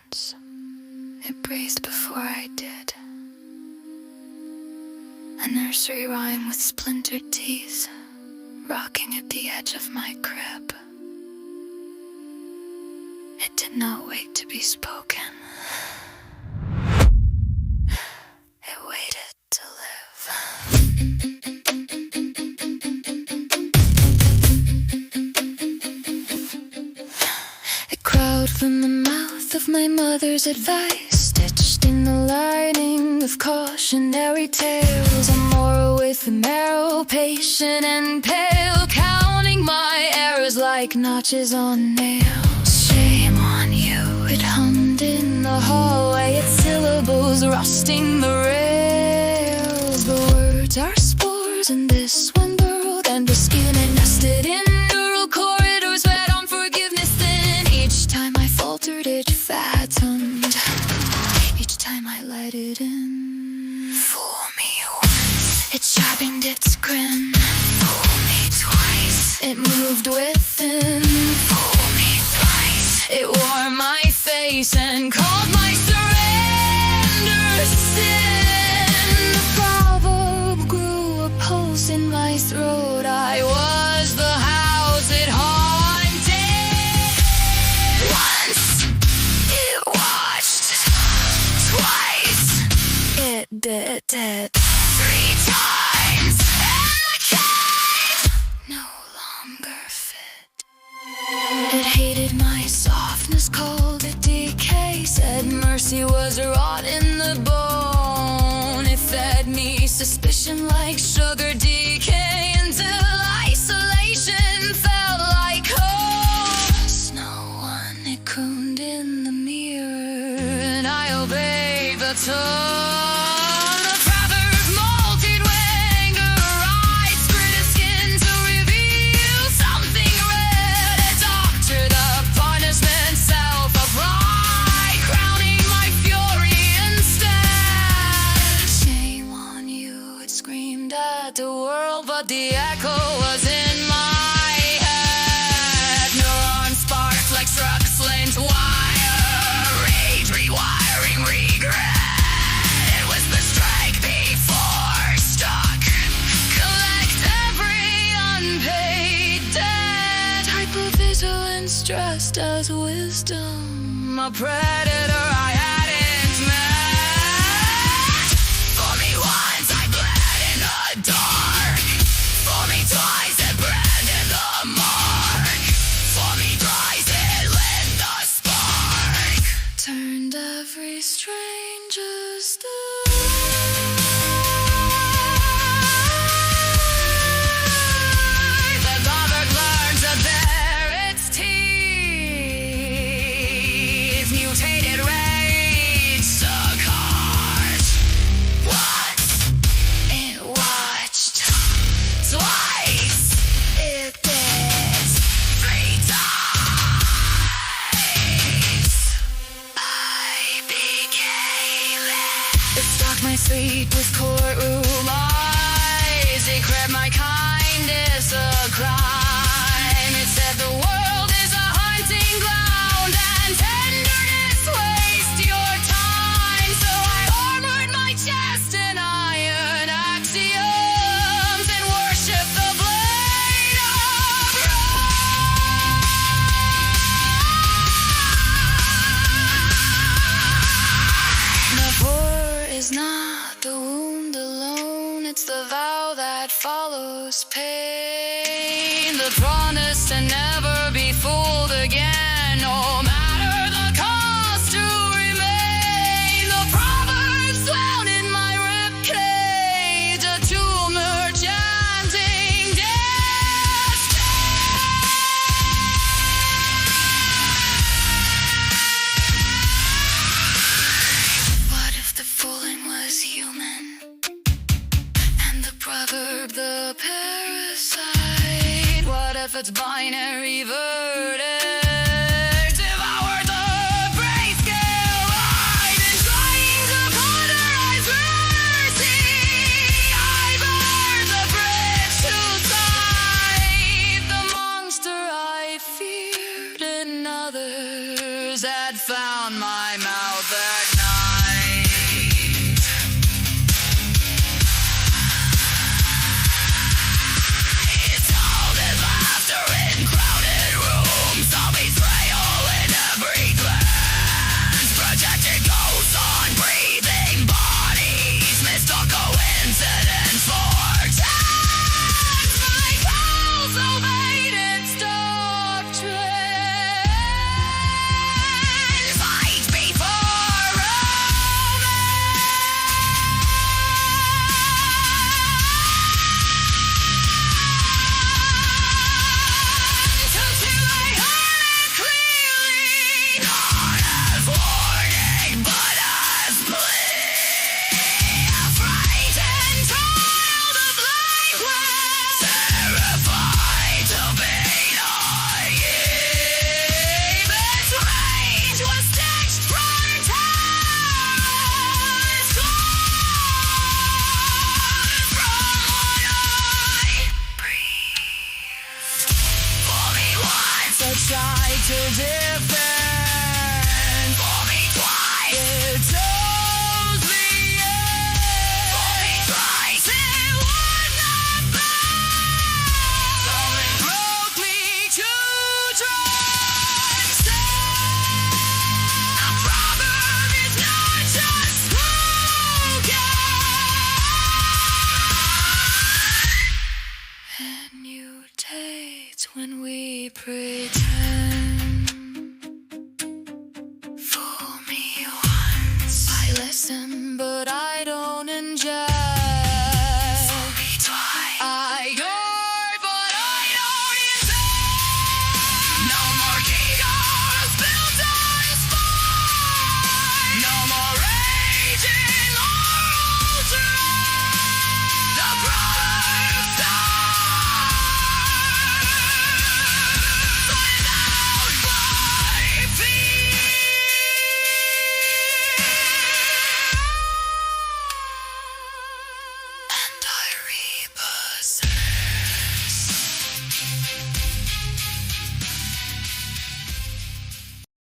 once. It breathed before I did. A nursery rhyme with splintered teeth, rocking at the edge of my crib. It did not wait to be spoken. It waited to live. It crowed from the mouth of my mother's advice, stitched in the lining of cautionary tales. A moral with a marrow, patient and pale, counting my errors like notches on nails. Shame on you, it hummed in the hallway, its syllables rusting the rails. The words are spores in this one world, and the skin it nested in neural corridors fed on forgiveness. Then each time I faltered, it fathomed. Each time I let it in. Fool me once, it sharpened its grin. Fool me twice, it moved within. Fool me thrice, it wore my face and called my surrender sin. The proverb grew a pulse in my throat. I was the house it haunted. Once it watched, twice it did it, 3 times, and the cave no longer fit. It hated my softness, called it decay, said mercy was rot in the bone. It fed me suspicion like sugar decay, until isolation felt like home. Snow one, it crooned in the mirror, and I obeyed the tone. The proverb molted with anger, eyes grit its skin to reveal something red. It doctored the punishment, self-applied, crowning my fury instead. Shame on you, it screamed at the world, but the echo was in my head. Neuron sparks like struck flint wire, rage rewiring regret. It was the strike before stuck, collect every unpaid debt. Hypervigilance dressed as wisdom, a predator I hadn't met. For me once I bled in the dark, for me twice it burned in the mark, for me thrice it lit the spark, turned every stranger's the proverb learned to bear its teeth, mutated rage took heart. Once it watched, twice it did, 3 times I became it. It stalked my sleep with courtroom eyes. It grabbed my kindness, a crime. It said the world is a hunting ground, and tenderness waste your time. So I armored my chest in iron axioms and worshiped the blade of rhyme. The poor is not the wound alone, it's the vow that follows pain. The promise to never be fooled again, no matter the cost to remain. The proverbs dwelt in my ribcage, a tumor chanting death. What if the fooling was human, and the proverb the parasite? What if it's binary verdict? If I were the grayscale light and trying to polarize mercy, I've earned the bridge to sight. The monster I feared in others had found my such sides are different.